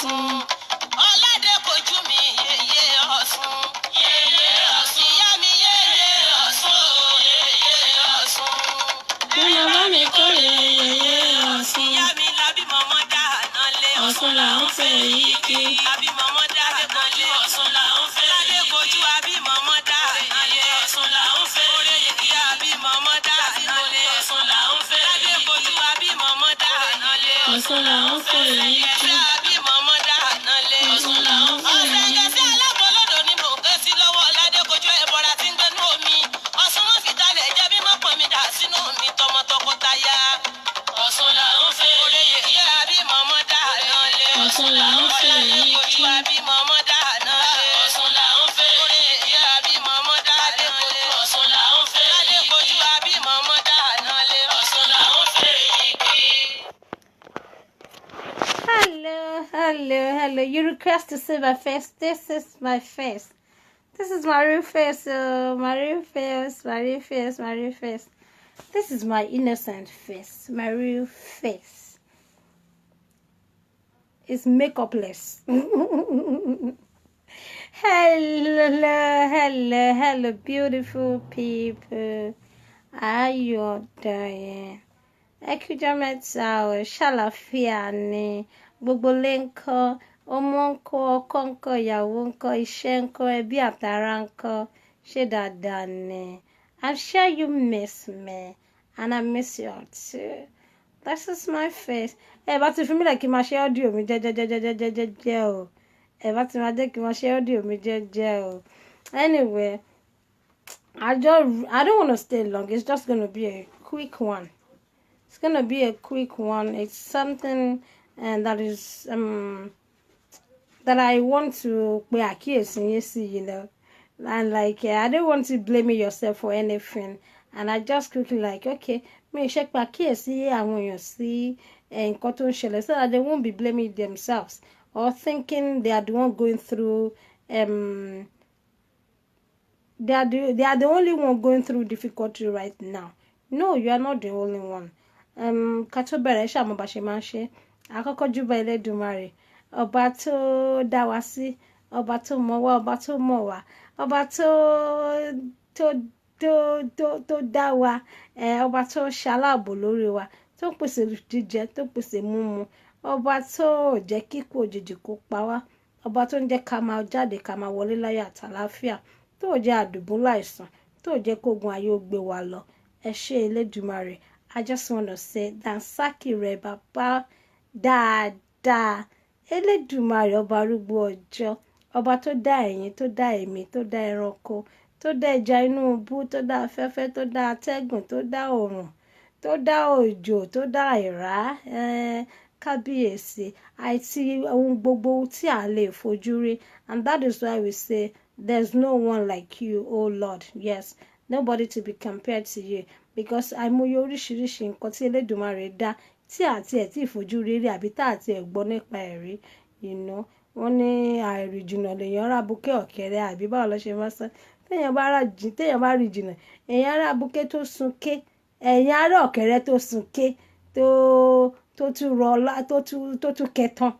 Ọ̀ṣun. Ọládé kojú mi yeye Ọ̀ṣun. Yeye Ọ̀ṣun. Ìyá mi yeye Ọ̀ṣun. Yeye Ọ̀ṣun. Bóyá bá mi kórè yeye Ọ̀ṣun. Ìyá mi lábí mọ́mọ́ dá àná lé. Ọ̀ṣun là ń fẹ́ yìí kí. Lábí mọ́mọ́ dá àná lé. Ọ̀ṣun là ń fẹ́. Ládé kojú àbí mọ́mọ́ dá àná lé. Ọ̀ṣun là ń fẹ́. Orí ìyá àbí mọ́mọ́ dá àná lé. Ọ̀ṣun là ń fẹ́. Ládé kojú àbí mọ́mọ́ dá àná lé. Ọ̀ṣun là ń fẹ́ yìí kí. Àbí mọ́mọ́ dá àná lé. Ọ̀ṣun là ń fẹ́ yìí kí. Ọ̀sẹ̀ gẹ̀ẹ́sì alábọ̀lódò ni mò ń ké sí lọ́wọ́ Ládé kojú ẹ̀bọ̀ra tí ń gbẹ́nu omi. Ọ̀ṣun wọn fi dalẹ̀ jẹ́ bí mọ́pọ̀ mi dà sínú mi tọmọ tọkọtaya. Ọ̀ṣun là ń fẹ́ orí ìyá àbí mọ́mọ́ dá àná lé. Ọ̀ṣun là ń fẹ́ yìí kí. Àbí mọ́mọ́ dá àná lé. Ọ̀ṣun là ń fẹ́ orí ìyá àbí mọ́mọ́ dá àná lé. Ọ̀ṣun là ń fẹ́ Ládé kojú àbí mọ́mọ́ dá àná lé. Ọ̀ṣun là ń fẹ́ yìí kí. Hello. You request to see my face. This is my face. This is my real face. My real face. This is my innocent face. My real face. It's makeupless. Hello, beautiful people. How you all doing? Ekujameta o ṣàlàáfíà ni gbogbo lé ńkọ́ ọmọ ńkọ́ ọkọ ńkọ́ ìyàwó ńkọ́ iṣẹ́ ńkọ́ ẹbí àtàrà ńkọ́ ṣé dáadáa ni. I'm sure you miss me and I miss you all too. This is my face. Ẹ bá ti fi mí lẹ̀ kí n máa ṣe ọ́díò mi jẹ́jẹ́jẹ́jẹ́jẹ́jẹ́ o. Ẹ bá ti máa jẹ́ kí n máa ṣe ọ́díò mi jẹ́jẹ́ o. Anyway, I don't want to stay long. It's just going to be a quick one. It's going to be a quick one. It's something that is that I want to pay àkíyèsí, you know. And like I don't want to blame yourself for anything. And I just quickly like, okay, me ṣe pé àkíyèsí àwọn èèyàn sí nǹkan tó ń ṣẹlẹ̀ so that they won't be blaming themselves or thinking they are the one going through they are the only one going through difficulty right now. No, you are not the only one. Ká tó bẹ̀rẹ̀ ṣàmọ̀ bá ṣe máa ń ṣe àkọ́kọ́ júbà Elédùmarè ọba tó dá wa sí ọba tó mọ̀ wá ọba tó mọ̀ wá ọba tó dá wa ọba tó ṣaláàbò lórí wa tó pèsè jíjẹ tó pèsè mímu ọba tó jẹ́ kíkú òjijì kó pa wá ọba tó ń jẹ́ ká máa jáde ká máa wọlé láyọ̀ àtàlàáfíà tó jẹ́ àdùbúlẹ̀ àìsàn tó jẹ́ kógun ayé ó gbé wa lọ ẹ ṣé Elédùmarè. I just want to say dansaki rẹ bàbá dáadáa Elédùmarè ọba arúgbó ọjọ́ ọba tó dá ẹ̀yin tó dá èmi tó dá ẹranko tó dá ẹja inú ibú tó dá afẹ́fẹ́ tó dá atẹ́gùn tó dá oòrùn tó dá òjò tó dá ìrá kábíyèsí àti ohun gbogbo tí a lè fojú rí and that is why we say there's no one like you, oh Lord. Yes, nobody to be compared to you. Because àìmọye oríṣiríṣi nǹkan tí Elédùmarè dá tí àti ẹ̀ tí ìfojú rírí àbí tá àti ẹ̀ gbọ́ nípa ẹ̀ rí wọ́n ní àìrìjìnà lèèyàn rà búkẹ́ ọ̀kẹ́rẹ́ àbí báwo ló ṣe máa sọ téèyàn bá rí jìnà èèyàn rà búkẹ́ tó sunké èèyàn ará ọ̀kẹ́rẹ́ tó sunké tó tún rọlá tó tún kẹtàn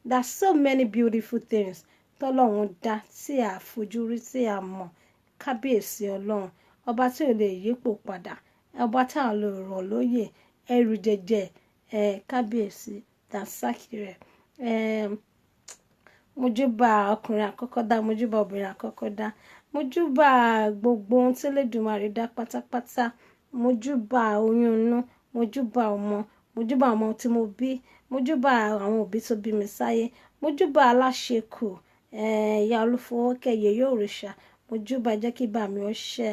there's so many beautiful things tọ́lọ́run dá tí a fojú rí tí a mọ̀ kábíyèsí Ọlọ́run ọba tí ò lè yípo padà ọba tí a lè rọ̀ lóyè ẹrù jẹjẹ kábíyèsí dansaki rẹ mojúbà ọkùnrin àkọ́kọ́ dá mojúbà obìnrin àkọ́kọ́ dá mojúbà gbogbo ohun tí Elédùmarè dá pátápátá mojúbà oyún inú mojúbà ọmọ tí mo bí mojúbà àwọn òbí tó bí mi sáyé mojúbà aláṣekù ìyá Olúfọwọ́kẹ́ yèyé òrìṣà mojúbà jẹ́ kí bá mi ó ṣẹ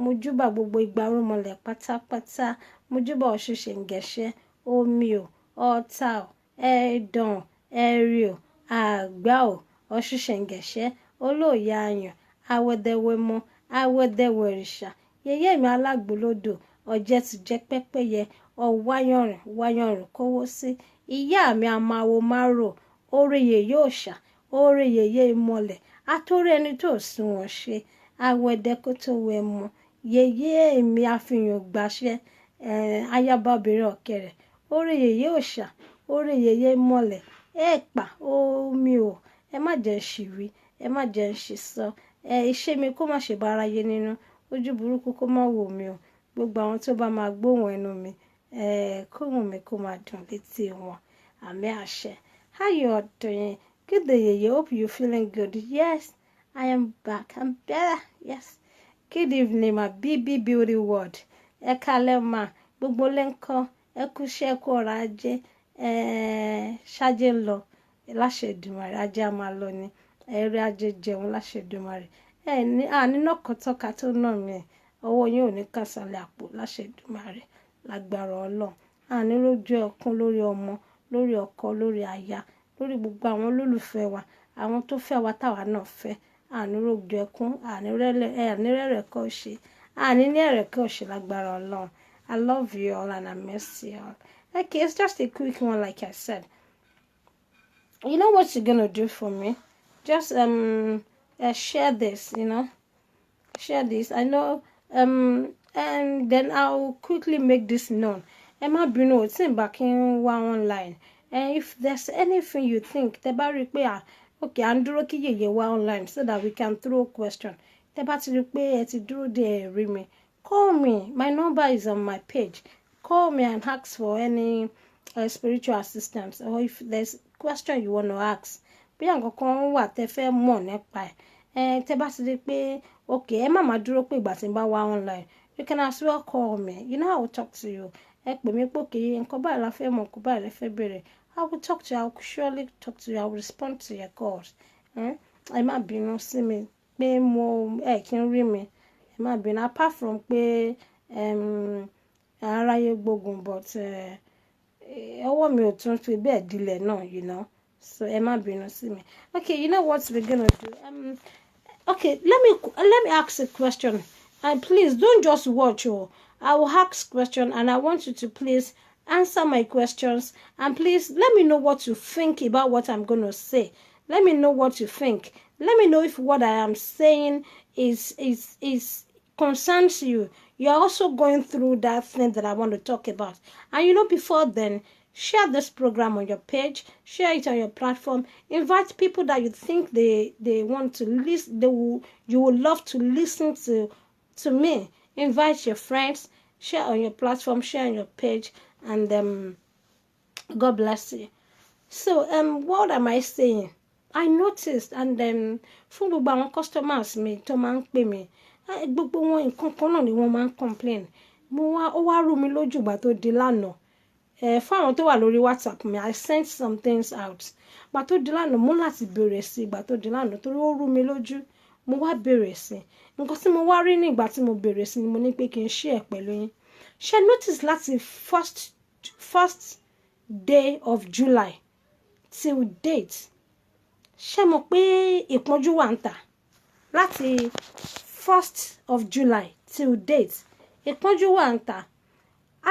mojúbà gbogbo igba rúmọlẹ̀ pátápátá mojúbà Ọ̀ṣun ṣẹ̀ǹgẹ̀ṣẹ̀ omi ò ọ̀tà ò ẹ̀dàn ẹ̀rì ò àgbà ò Ọ̀ṣun ṣẹ̀ǹgẹ̀ṣẹ̀ olóòyà ayàn awẹ́dẹ́wẹ́mọ́ awẹ́dẹ́wẹ̀rìṣà yèyé mi alágbòlódò ọ̀jẹ̀ ti jẹ́ pẹ́pẹ́yẹ ọ̀wáyànrìn kówó sí ìyá mi amáwo márò oore yèyé òòṣà oore yèyé ìmọ̀lẹ̀ àtòrí ẹni tó sún wọn ṣe awẹ́dẹ́ kó tó wẹ̀ mọ́ yèyé mi àfihàn gbàṣẹ ayaba obìnrin ọ̀kẹ́rẹ́ oore yèyé òòṣà oore yèyé ìmọ̀lẹ̀ pa omi o ẹ má jẹ́ ń ṣìwí ẹ má jẹ́ ń ṣì sọ iṣẹ́ mi kó má ṣe bá aráyé nínú ojú burúkú kó má wò mí o gbogbo àwọn tó bá máa gbóhùn ẹnu mi kóhùn mi kó máa dùn létí wọn àmì àṣẹ. How you all doing? Good day, Yeye. Hope you're feeling good. Yes, I am back. I'm better. Yes. Good evening, my BB Beauty World. Ẹ kálẹ́ mà gbogbo lẹ́ńkọ́ ẹ kú iṣẹ́ ẹ kú ọ̀rọ̀ ajé ṣáájé ń lọ láṣẹ Èdùmàrè ajé a máa lọ ni ẹ̀rí ajé jẹun láṣẹ Èdùmàrè nínú ọ̀kọ̀tọ́ka tó nà mí ọwọ́ yín ò ní kàsálẹ̀ àpò láṣẹ Èdùmàrè lágbára Ọlọ́run àní lójú ẹkún lórí ọmọ lórí ọkọ lórí aya lórí gbogbo àwọn olólùfẹ́ wa àwọn tó fẹ́ wa táwa náà fẹ́ àní lójú ẹkún àní rẹ́rẹ̀ kọ́ ṣe àní ní ẹ̀rẹ̀ kọ́ ṣe lágbára Ọlọ́run. I love you all and I miss you all. Okay, it's just a quick one like I said. You know what you're gonna do for me? Just share this, share this. I know and then I'll quickly make this known. Emma Bruno, it's in back in one online. And if there's anything you think, the bar repair, okay, and do Yeye online so that we can throw a question. The bar repair to do the reme. Call me. My number is on my page. Call me and ask for any spiritual assistance, or if there's question you want to ask. Bí àwọn kan wà tẹ́ fẹ́ mọ̀ nípa tẹ́ bá ti rí pé okay ẹ má máa dúró pé ìgbà tí n bá wá online, you can as well call me. You know I will talk to you. Ẹ pè mí pé okay nǹkan báyìí la fẹ́ mọ̀ nǹkan báyìí la fẹ́ béèrè. I will talk to you. I will surely talk to you. I will respond to your calls. Ẹ má bínú sí mi pé mo kí n rí mi. Ẹ má bínú apart from pé aráyé gbógun but ọwọ́ mi ò tún fi bẹ́ẹ̀ dilẹ̀ náà, so ẹ má bínú sí mi. Okay, you know what we're gonna do? Okay, let me ask a question, and please don't just watch. I will ask question, and I want you to please answer my questions, and please let me know what you think about what I'm gonna say. Let me know what you think. Let me know if what I am saying is concerns you. You're also going through that thing that I want to talk about. And before then, share this program on your page, share it on your platform, invite people that you think they want to listen, you would love to listen to me. Invite your friends, share on your platform, share on your page, and God bless you. So what am I saying? I noticed, and fún gbogbo àwọn customers mi tó máa ń pè mí gbogbo wọn nǹkan kan náà ni wọ́n máa ń complain ó wá rú mi lójú ìgbà tó di lánàá fún àwọn tó wà lórí WhatsApp mi I sent some things out ìgbà tó di lánàá mo láti bèrè sí ìgbà tó di lánàá torí ó rú mi lójú mo wá bèrè sí nǹkan tí mo wá rí ní ìgbà tí mo bèrè sí ni mo ní pé kí n share pẹ̀lú yín ṣe notice láti first day of July till date ṣe mọ̀ pé ìpọ́njú wà ń tà láti 1st of July till date ìpọ́njú wà ń tà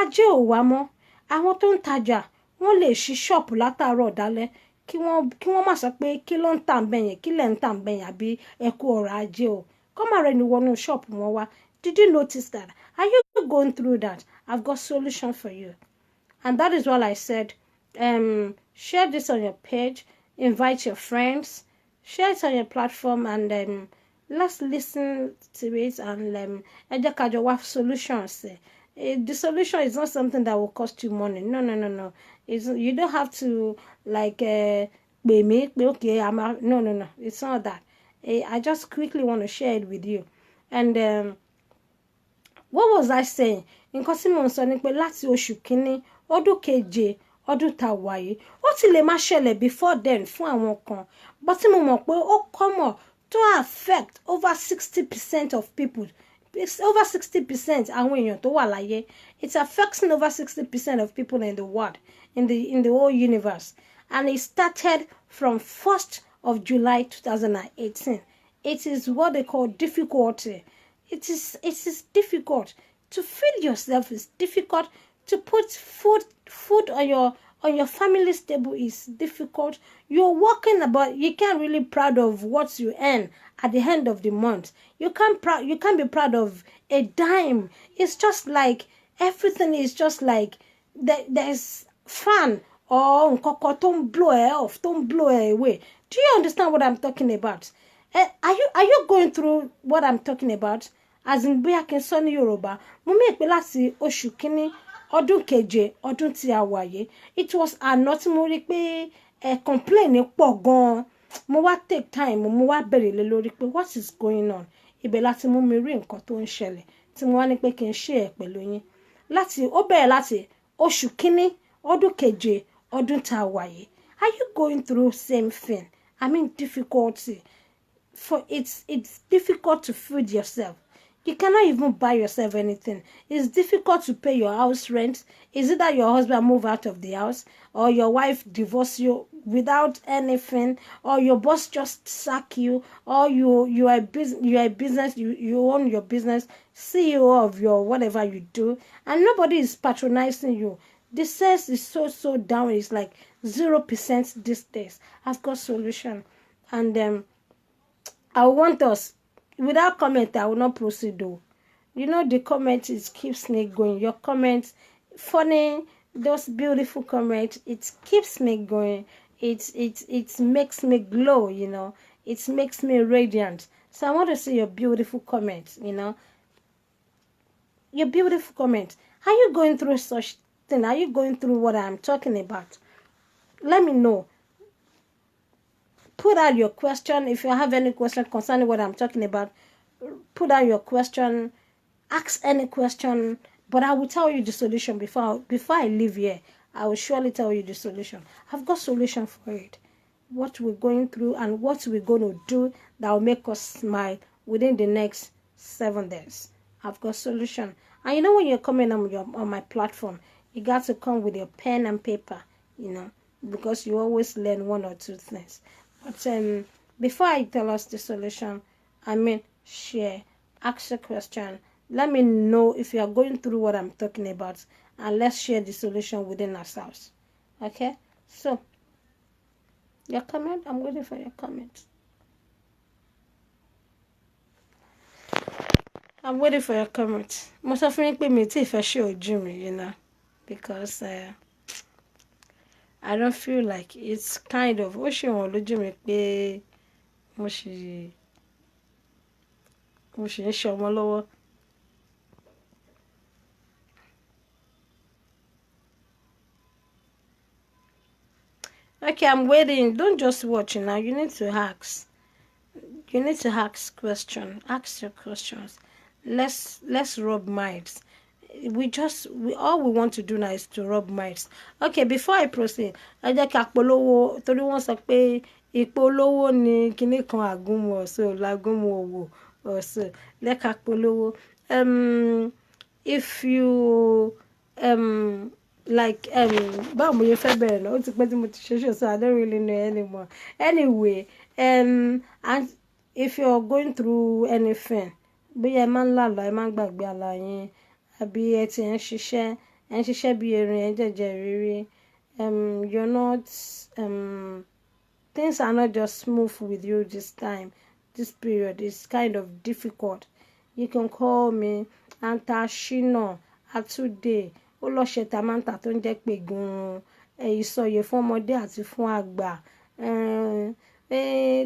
ajé ò wá mọ́ àwọn tó ń tajà wọ́n lè ṣí ṣọ́ọ̀pù látàárọ̀ dálẹ́ kí wọ́n má sọ pé kí ló ń tà ń bẹ̀yẹn kí lẹ̀ ń tà ń bẹ̀yẹn àbí ẹ̀kú ọ̀rọ̀ ajé o kọ́ máa rẹ̀ ní wọnú ṣọ́ọ̀pù wọn wá. Did you notice that? Are you going through that? I've got solution for you, and that is what I said. Share this on your page, invite your friends, share it on your platform, and let's listen to it and ẹ jẹ́ ká jọ wá solutions. The solution is not something that will cost you money. No. You don't have to pay me. Okay, no. It's not that. I just quickly want to share it with you. And what was I saying? Nǹkan tí mo ń sọ ni pé láti oṣù kínní ọdún keje ọdún tá wà yìí ó ti lè má ṣẹlẹ̀ before then fún àwọn kan but tí mo mọ̀ pé ó common to affect over 60% of people. It's over 60% àwọn èèyàn tó wà láyé. It's affecting over 60% of people in the world, in the whole universe. And it started from 1st of July 2018. It is what they call difficulty. It is difficult to feed yourself. It's difficult to put food on your family's table. Is difficult. You're working about. You can't really proud of what you earn at the end of the month. You can't be proud of a dime. It's just like everything is just like there's fan or nǹkan tó ń blow ẹ off, tó ń blow ẹ away. Do you understand what I'm talking about? Are you going through what I'm talking about? As in bóyá kí n sọ ní Yorùbá, mo mí pé láti oṣù kínní ọdún keje ọdún tí a wà yìí, it was àná tí mo rí pé complain pọ̀ gan-an. Mo wá take time, mo wá bẹ̀rẹ̀ lé lórí pé what is going on? Ibẹ̀ láti mú mi rí nǹkan tó ń ṣẹlẹ̀ tí mo wá ní pé kí n share pẹ̀lú yín. Ó bẹ̀rẹ̀ láti oṣù kínní ọdún keje ọdún tá a wà yìí. Are you going through same thing? I mean difficulty. For it's difficult to feed yourself. You cannot even buy yourself anything. It's difficult to pay your house rent. Is it that your husband move out of the house, or your wife divorce you without anything, or your boss just sack you, or you are a business, you own your business, CEO of your whatever you do, and nobody is patronizing you. The sales is so down. It's like 0% these days. I've got solution, and I want us. Without comment, I will not proceed though. You know, the comment keeps me going. Your comments, funny, those beautiful comments, it keeps me going. It makes me glow, you know. It makes me radiant. So I want to see your beautiful comments, you know. Your beautiful comments. Are you going through such thing? Are you going through what I'm talking about? Let me know. Put out your question. If you have any question concerning what I'm talking about, put out your question. Ask any question. But I will tell you the solution before I leave here. I will surely tell you the solution. I've got solution for it. What we're going through and what we're going to do that will make us smile within the next 7 days. I've got solution. And you know, when you're coming on my platform, you got to come with your pen and paper, you know, because you always learn 1 or 2 things. But before I tell us the solution, share, ask a question. Let me know if you are going through what I'm talking about, and let's share the solution within ourselves. Okay? So, your comment? I'm waiting for your comment. I'm waiting for your comment. Most of me pay me if I show Jimmy, you know, because I don't feel like it's kind of what you want to do me mo ṣe ń ṣe ọmọ lọ́wọ́. Okay, I'm waiting. Don't just watch now. You need to ask. You need to ask questions. Ask your questions. Let's rub minds. All we want to do now is to rub minds. Okay, before I proceed, ẹ jẹ́ ká polówó torí wọ́n sọ pé ìpolówó ni kíní kan àgúnmu ọ̀sẹ̀ làgúnmu òwò ọ̀sẹ̀ lẹ́ka polówó. If you like báwo mo yẹ fẹ́ bẹ̀rẹ̀ náà ó ti pẹ́ tí mo ti ṣe ṣe so I don't really know anymore. Anyway, and if you're going through anything, bóyá ẹ máa ń lálàá ẹ máa ń gbàgbé àlá yín, àbí ẹ ti ń ṣiṣẹ́ bí erin ẹ jẹ̀jẹ̀ rírí, you're not things are not just smooth with you this period is kind of difficult. You can call me Anta Shina Atude. Ó lọ ṣe tamanta tó ń jẹ́ pé gan-an ìsọyè fún ọmọdé àti fún àgbà.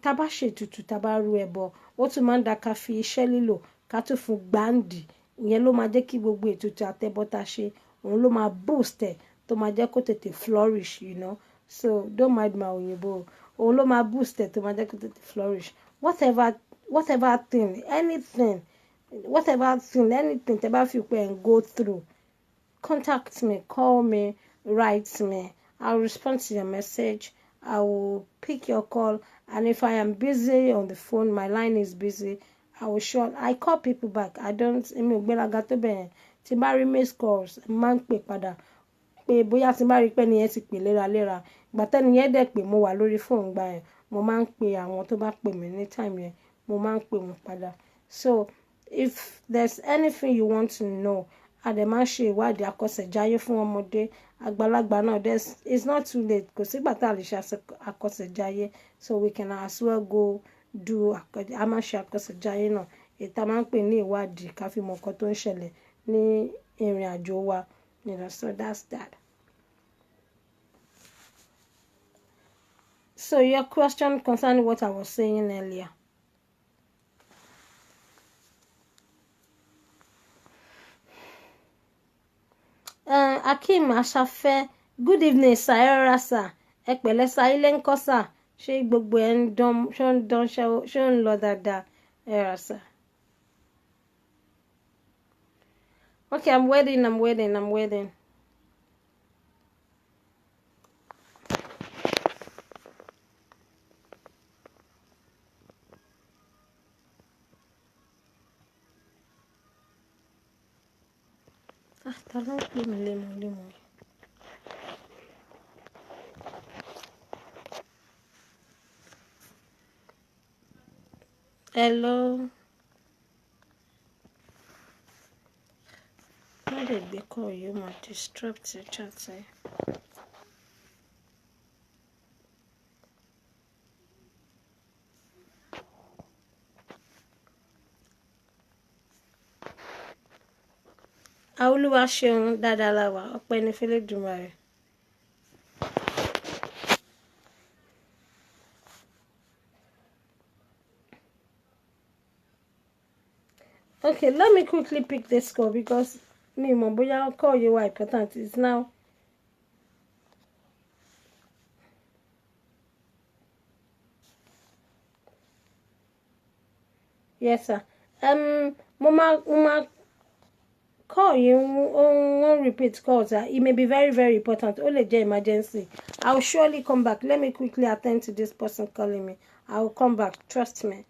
Tá bá ṣètùtù tá bá ru ẹbọ, ó tún máa ń dá ká fi iṣẹ́ lílò ká tún fún gbáǹdì. Ìyẹn ló máa jẹ́ kí gbogbo ètùtù àtẹbọ tá ṣe, òun ló máa boost ẹ̀ tó máa jẹ́ kó tètè flourish, you know. So don't mind my òyìnbó. Òun ló máa boost ẹ̀ tó máa jẹ́ kó tètè flourish. Whatever thing, anything tẹ́ bá fi pé and go through, contact me, call me, write me. I'll respond to your message. I will pick your call, and if I am busy on the phone, my line is busy, I call people back. I don't gbéraga tó bẹ́ẹ̀. Tí bá rí missed calls, máa ń pè padà pé bóyá tí bá rí pé nìyẹn ti pè léraléra, ìgbà tẹ́ni yẹn dẹ̀ pé mo wà lórí phone gbà yẹn, mo máa ń pè àwọn tó bá pè mí ní time yẹn, mo máa ń pè wọ́n padà. So if there's anything you want to know, a dẹ̀ máa ń ṣe ìwádìí àkọsẹ̀jáyé fún ọmọdé àgbàlagbà náà. It's not too late. Kò sígbà tá a lè ṣe àkọsẹ̀jáyé, so we can as well go do a máa ṣe àkọsẹ̀jáyé náà. Ètà máa ń pè ní ìwádìí ká fi mọ nǹkan tó ń ṣẹlẹ̀ ní ìrìn àjò wa, you know. So that's that. So your question concerning what I was saying earlier. Akeem Asafe, good evening sir, ẹ sir, ẹ pẹ̀lẹ́ sir, ilé ńkọ́ sir, ṣé gbogbo ẹ̀ ń dán ṣó ń lọ dáadáa, ẹ sir. Okay, I'm waiting. Ta ló ń pè mí lémọ́lémọ́? Hello. Má lè gbé call yìí, ó máa disrupt the chat ẹ. Olúwa ṣeun dáadáa la wà, ọpẹ́ ní f'Ẹlẹ́dùmarè. Okay, let me quickly pick this call because me mọ̀ bóyá call you were important. It's now. Yes, sir. Mo call you won't repeat calls. It may be very, very important. Ó lè jẹ́ emergency. I'll surely come back. Let me quickly attend to this person calling me. I will come back. Trust me.